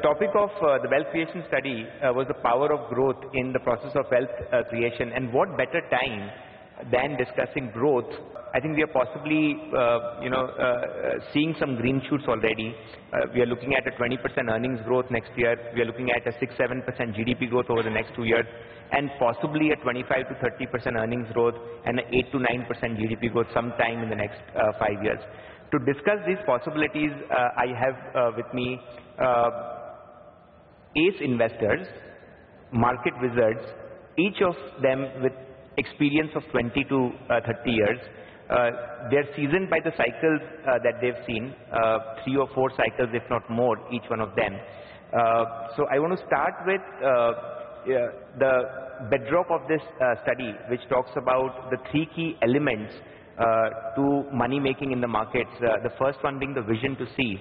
topic of the wealth creation study was the power of growth in the process of wealth creation, and what better time than discussing growth. I think we are possibly, seeing some green shoots already. We are looking at a 20% earnings growth next year. We are looking at a 6-7% GDP growth over the next 2 years, and possibly a 25 to 30% earnings growth and an 8 to 9% GDP growth sometime in the next 5 years. To discuss these possibilities, I have with me ace investors, market wizards, each of them with experience of 20 to 30 years. They're seasoned by the cycles that they've seen, 3 or 4 cycles, if not more, each one of them. So I want to start with the bedrock of this study, which talks about the 3 key elements to money making in the markets. The first one being the vision to see.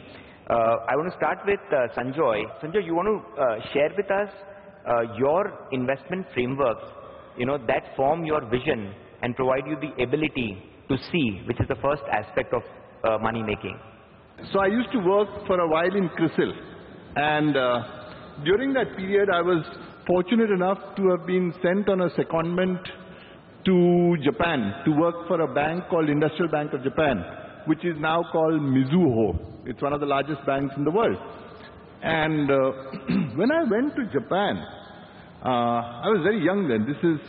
I want to start with Sanjoy. Sanjoy, you want to share with us your investment frameworks, that form your vision and provide you the ability to see, which is the first aspect of money making. So I used to work for a while in CRISIL, and during that period I was fortunate enough to have been sent on a secondment to Japan to work for a bank called Industrial Bank of Japan, which is now called Mizuho. It's one of the largest banks in the world. And when I went to Japan, I was very young then. This is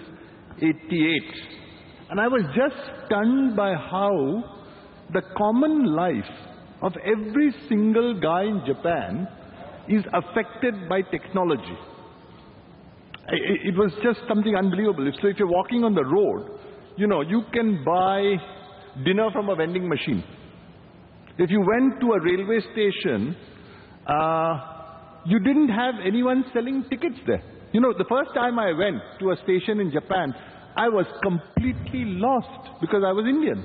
88. And I was just stunned by how the common life of every single guy in Japan is affected by technology. It was just something unbelievable. So if you're walking on the road, you can buy dinner from a vending machine. If you went to a railway station, you didn't have anyone selling tickets there. The first time I went to a station in Japan, I was completely lost because I was Indian.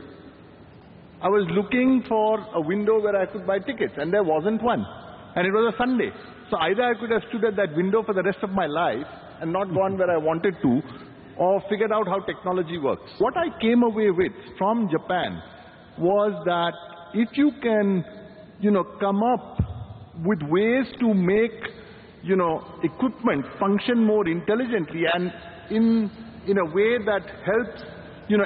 I was looking for a window where I could buy tickets, and there wasn't one. And it was a Sunday. So either I could have stood at that window for the rest of my life and not gone where I wanted to, or figured out how technology works. What I came away with from Japan was that if you can, come up with ways to make, equipment function more intelligently and in a way that helps,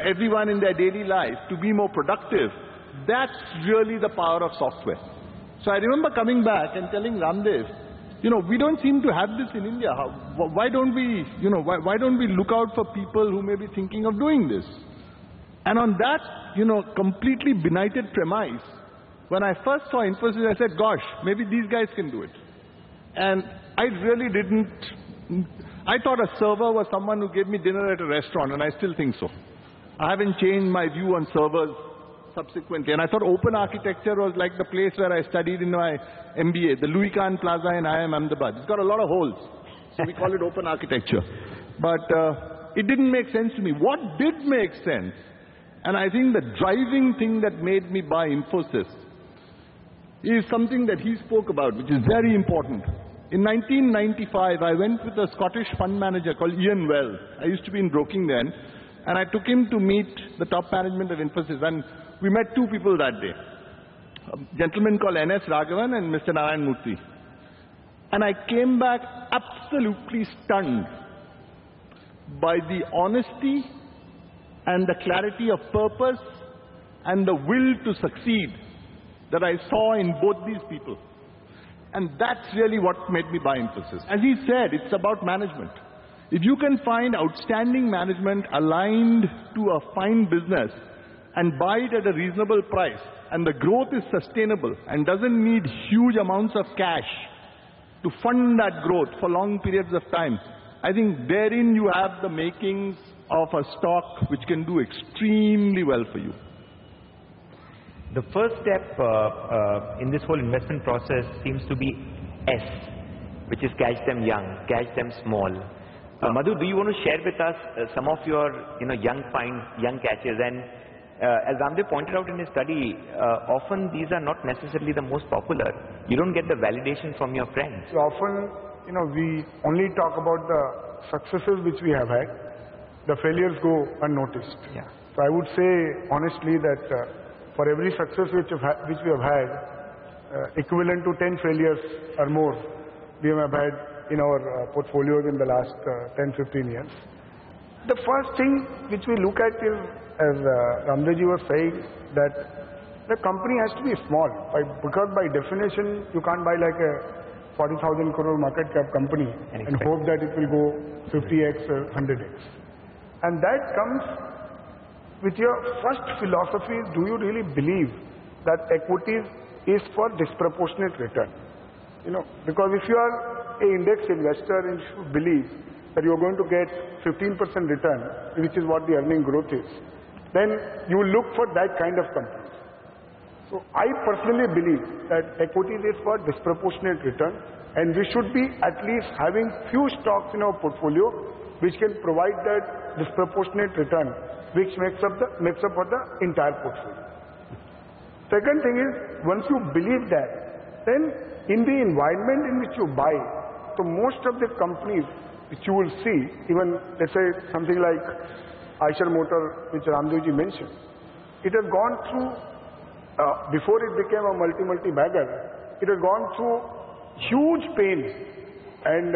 everyone in their daily life to be more productive, that's really the power of software. So I remember coming back and telling Raamdeo, we don't seem to have this in India. Why don't we, why don't we look out for people who may be thinking of doing this? And on that, completely benighted premise, when I first saw Infosys, I said, gosh, maybe these guys can do it. And I really didn't. I thought a server was someone who gave me dinner at a restaurant, and I still think so. I haven't changed my view on servers subsequently. And I thought open architecture was like the place where I studied in my MBA, the Louis Kahn Plaza in IIM Ahmedabad. It's got a lot of holes, so we call it open architecture. But it didn't make sense to me. What did make sense, and I think the driving thing that made me buy Infosys, is something that he spoke about, which is very important. In 1995, I went with a Scottish fund manager called Ian Wells. I used to be in broking then, and I took him to meet the top management of Infosys, and we met 2 people that day. A gentleman called N.S. Raghavan and Mr. Narayan Murthy. And I came back absolutely stunned by the honesty and the clarity of purpose and the will to succeed that I saw in both these people. And that's really what made me buy Infosys. As he said, it's about management. If you can find outstanding management aligned to a fine business and buy it at a reasonable price, and the growth is sustainable and doesn't need huge amounts of cash to fund that growth for long periods of time, I think therein you have the makings of a stock which can do extremely well for you. The first step in this whole investment process seems to be S, which is catch them young, catch them small. Madhu, do you want to share with us some of your young finds, young catches? And as Raamdeo pointed out in his study, often these are not necessarily the most popular. You don't get the validation from your friends. So often, we only talk about the successes which we have had. The failures go unnoticed. Yeah. So I would say honestly that for every success which we have had, equivalent to 10 failures or more, we have had in our portfolios in the last 10-15 years. The first thing which we look at is, as Raamdeo ji was saying, that the company has to be small, because by definition you can't buy like a 40,000 crore market cap company and hope that it will go 50x or 100x. And that comes with your first philosophy: do you really believe that equities is for disproportionate return? Because if you are an index investor and you believe that you are going to get 15% return, which is what the earning growth is, then you look for that kind of companies. So I personally believe that equities is for disproportionate return, and we should be at least having few stocks in our portfolio which can provide that disproportionate return, which makes up for the entire portfolio. Second thing is, once you believe that, then in the environment in which you buy, so most of the companies which you will see, even let's say something like Eicher Motor, which Raamdeo ji mentioned, it has gone through, before it became a multi-bagger, it has gone through huge pain, and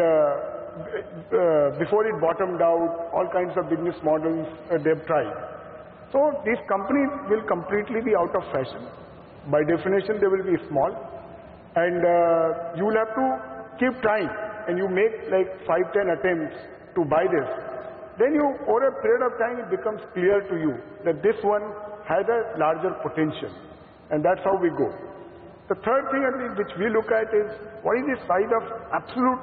before it bottomed out, all kinds of business models they've tried. So these companies will completely be out of fashion. By definition, they will be small, and you will have to keep trying, and you make like 5-10 attempts to buy this. Then over a period of time, it becomes clear to you that this one has a larger potential, and that's how we go. The third thing which we look at is, what is the size of absolute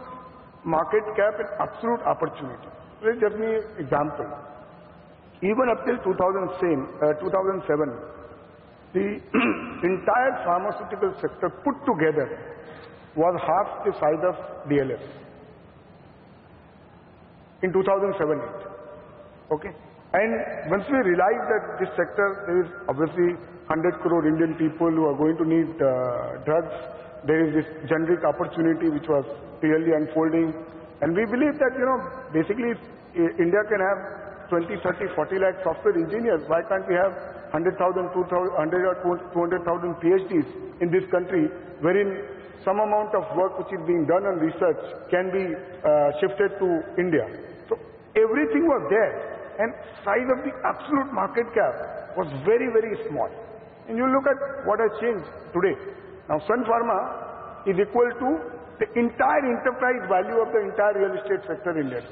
market cap and absolute opportunity? Let's give me an example. Even up till 2007, the entire pharmaceutical sector put together was half the size of DLF in 2007-8. Okay? And once we realized that this sector, there is obviously 100 crore Indian people who are going to need drugs, there is this generic opportunity which was clearly unfolding, and we believe that, basically if India can have 20, 30, 40 lakh software engineers, why can't we have 100,000, 200 or 200,000 PhDs in this country, wherein some amount of work which is being done on research can be shifted to India. So everything was there, and size of the absolute market cap was very, very small. And you look at what has changed today. Now Sun Pharma is equal to the entire enterprise value of the entire real estate sector in India.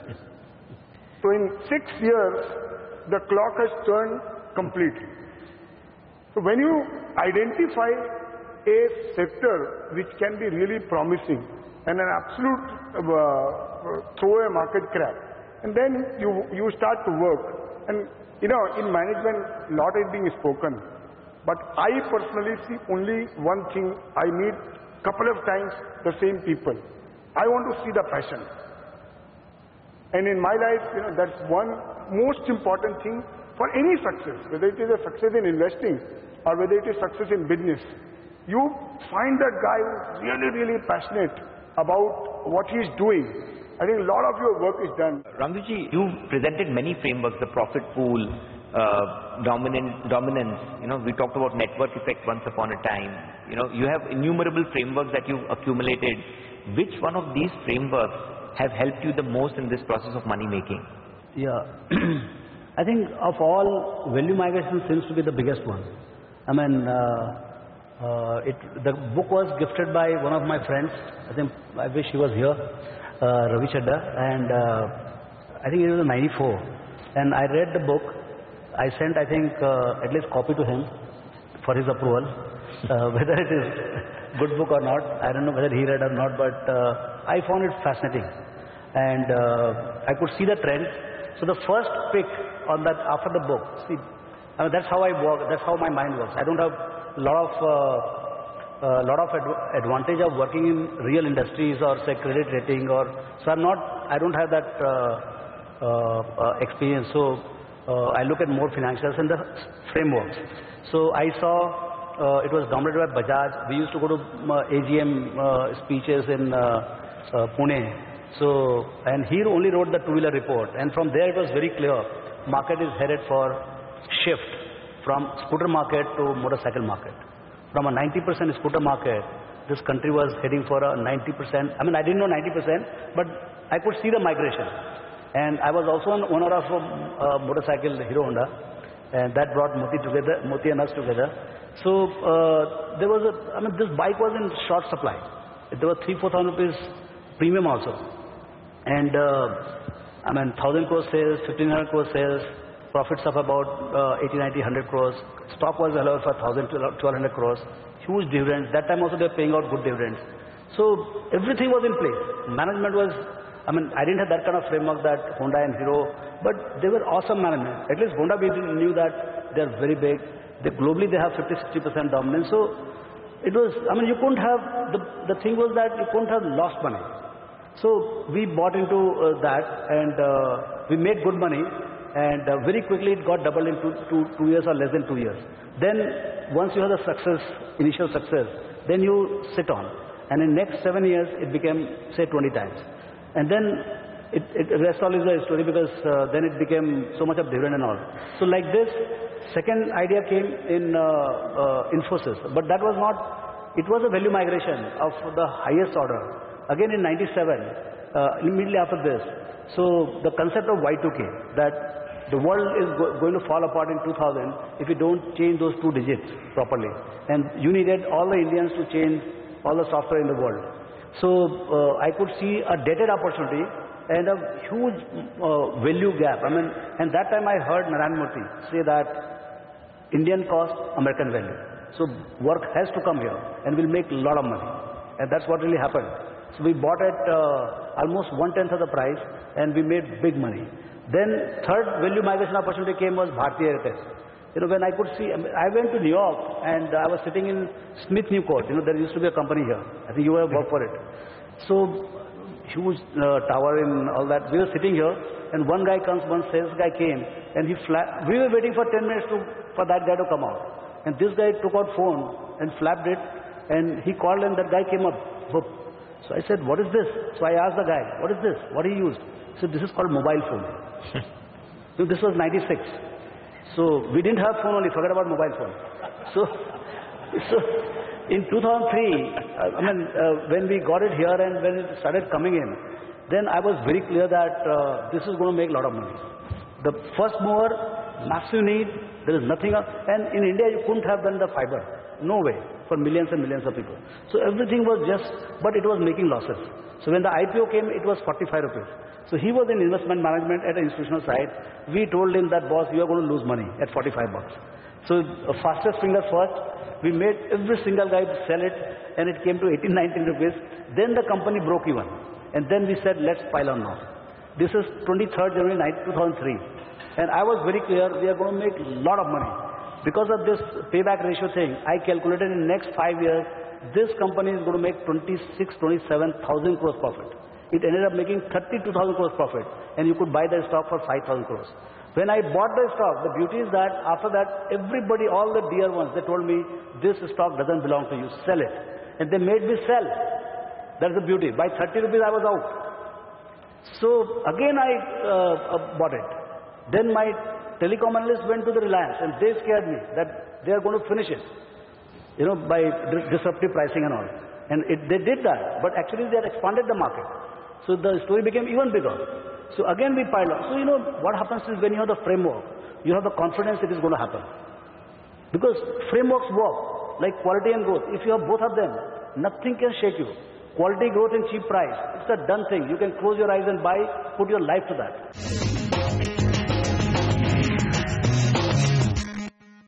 So in 6 years, the clock has turned completely. So when you identify a sector which can be really promising and an absolute throw a market crack, and then you start to work. And in management, a lot is being spoken. But I personally see only one thing: I meet couple of times the same people. I want to see the passion. And in my life, that's one most important thing for any success, whether it is a success in investing or whether it is success in business. You find that guy who's really, really passionate about what he's doing. I think a lot of your work is done. Raamdeo ji, you presented many frameworks: the profit pool, dominance. We talked about network effect once upon a time. You have innumerable frameworks that you've accumulated. Which one of these frameworks have helped you the most in this process of money making? Yeah, I think of all, value migration seems to be the biggest one. I mean, the book was gifted by one of my friends. I wish he was here, Ravi Chadda, and I think it was in '94. And I read the book. I sent, I think, at least copy to him for his approval. Whether it is good book or not, I don't know whether he read or not, but I found it fascinating. And I could see the trend. So the first pick on that after the book, see, I mean, that's how I work, that's how my mind works. I don't have a lot of advantage of working in real industries or say credit rating, or so I don't have that experience. So I look at more financials and the frameworks. So I saw it was dominated by Bajaj. We used to go to AGM speeches in Pune. So, and he only wrote the two-wheeler report, and from there it was very clear, market is headed for shift from scooter market to motorcycle market. From a 90% scooter market, this country was heading for a 90%. I mean, I didn't know 90%, but I could see the migration. And I was also an owner of a motorcycle, Hero Honda, and that brought Moti and us together. So there was this bike was in short supply. There was 3,000-4,000 rupees premium also. And 1,000 crore sales, 1,500 crore sales, profits of about 80, 90, 100 crores. Stock was allowed for 1,000 to 1,200 crores. Huge dividends. That time also they were paying out good dividends. So everything was in place. Management was, I didn't have that kind of framework that Honda and Hero, but they were awesome management. At least Honda, we knew that they're very big. Globally they have 50-60% dominance. So it was, you couldn't have, the thing was that you couldn't have lost money. So we bought into that and we made good money, and very quickly it got doubled in 2 years or less than 2 years. Then once you have the success, initial success, then you sit on. And in next 7 years it became say 20 times. And then the rest all is a story, because then it became so much of dividend and all. So like this, second idea came in Infosys, but that was not, it was a value migration of the highest order. Again in 97, immediately after this, so the concept of Y2K, that the world is going to fall apart in 2000 if you don't change those 2 digits properly. And you needed all the Indians to change all the software in the world. So I could see a dated opportunity and a huge value gap. And that time I heard Narayana Murthy say that Indian cost, American value. So work has to come here and we'll make a lot of money. And that's what really happened. So we bought at almost 1/10 of the price and we made big money. Then third value migration opportunity came was Bhartiya Airtel. When I could see, I went to New York and I was sitting in Smith New Court. There used to be a company here. I think you have worked for it. So huge tower and all that. We were sitting here and one guy comes, one sales guy came and we were waiting for 10 minutes for that guy to come out. And this guy took out phone and flapped it and he called and that guy came up. Whoop. So I said, what is this? So I asked the guy, what is this? What he used? He said, this is called mobile phone. So this was 96. So we didn't have phone only, forget about mobile phone. So in 2003, when we got it here and when it started coming in, then I was very clear that this is going to make a lot of money. The first mover, massive need, there is nothing else. And in India, you couldn't have done the fiber. No way, for millions and millions of people. So everything was just, but it was making losses. So when the IPO came, it was 45 rupees. So he was in investment management at an institutional side. We told him that, boss, you are going to lose money at 45 bucks. So fastest fingers first, we made every single guy sell it and it came to 18, 19 rupees. Then the company broke even. And then we said, let's pile on now. This is 23rd January 2003. And I was very clear, we are going to make a lot of money. Because of this payback ratio thing, I calculated in the next 5 years, this company is going to make 27,000 crores profit. It ended up making 32,000 crores profit. And you could buy the stock for 5,000 crores. When I bought the stock, the beauty is that after that, everybody, all the dear ones, they told me, this stock doesn't belong to you, sell it. And they made me sell. That's the beauty. By 30 rupees, I was out. So again, I bought it. Then my telecom analyst went to the Reliance and they scared me that they are going to finish it, by disruptive pricing and all. And they did that, but actually they had expanded the market. So the story became even bigger. So again we piled on. So what happens is when you have the framework, you have the confidence it is going to happen. Because frameworks work, like quality and growth. If you have both of them, nothing can shake you. Quality, growth and cheap price, it's a done thing. You can close your eyes and buy, put your life to that.